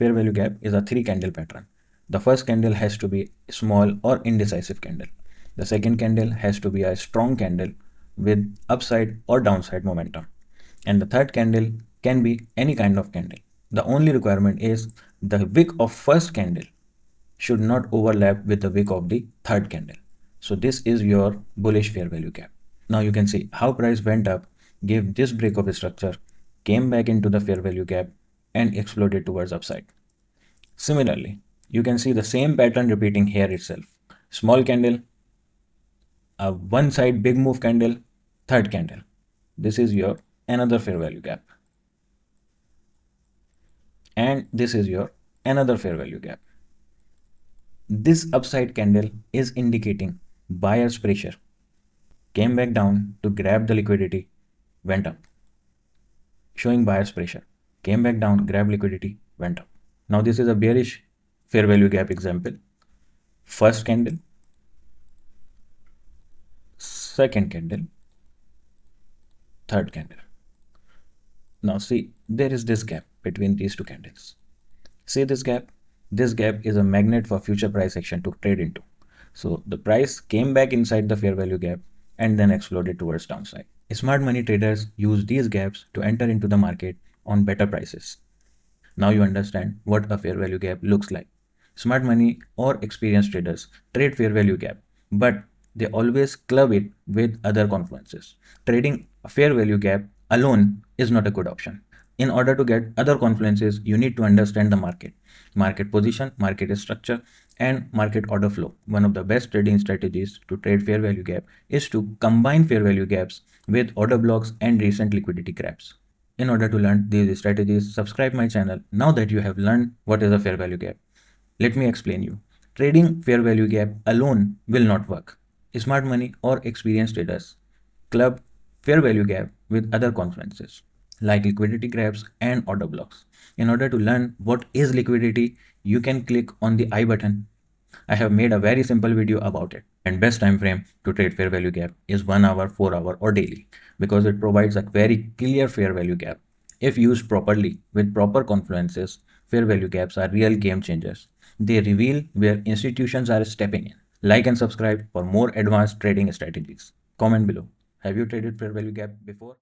fair value gap is a 3 candle pattern. The first candle has to be small or indecisive candle. The second candle has to be a strong candle with upside or downside momentum. And the third candle can be any kind of candle. The only requirement is the wick of first candle should not overlap with the wick of the third candle. So this is your bullish fair value gap. Now you can see how price went up, gave this break of structure, came back into the fair value gap and exploded towards upside. Similarly, you can see the same pattern repeating here itself. Small candle, a one side big move candle, third candle. This is your another fair value gap. And this is your another fair value gap. This upside candle is indicating buyer's pressure. Came back down to grab the liquidity, went up. Showing buyer's pressure. Came back down, grab liquidity, went up. Now this is a bearish fair value gap example. First candle, second candle, third candle. Now see, there is this gap between these two candles. See this gap? This gap is a magnet for future price action to trade into. So the price came back inside the fair value gap and then exploded towards downside. Smart money traders use these gaps to enter into the market on better prices. Now you understand what a fair value gap looks like. Smart money or experienced traders trade fair value gap, but they always club it with other confluences. Trading a fair value gap alone is not a good option. In order to get other confluences, you need to understand the market position, market structure, and market order flow. One of the best trading strategies to trade fair value gap is to combine fair value gaps with order blocks and recent liquidity grabs. In order to learn these strategies, subscribe my channel now that you have learned what is a fair value gap. Let me explain you. Trading fair value gap alone will not work. Smart money or experienced traders club fair value gap with other confluences like liquidity grabs and order blocks. In order to learn what is liquidity, you can click on the I button. I have made a very simple video about it. And best time frame to trade fair value gap is 1 hour, 4 hour or daily because it provides a very clear fair value gap. If used properly with proper confluences, fair value gaps are real game changers. They reveal where institutions are stepping in. Like and subscribe for more advanced trading strategies. Comment below. Have you traded fair value gap before?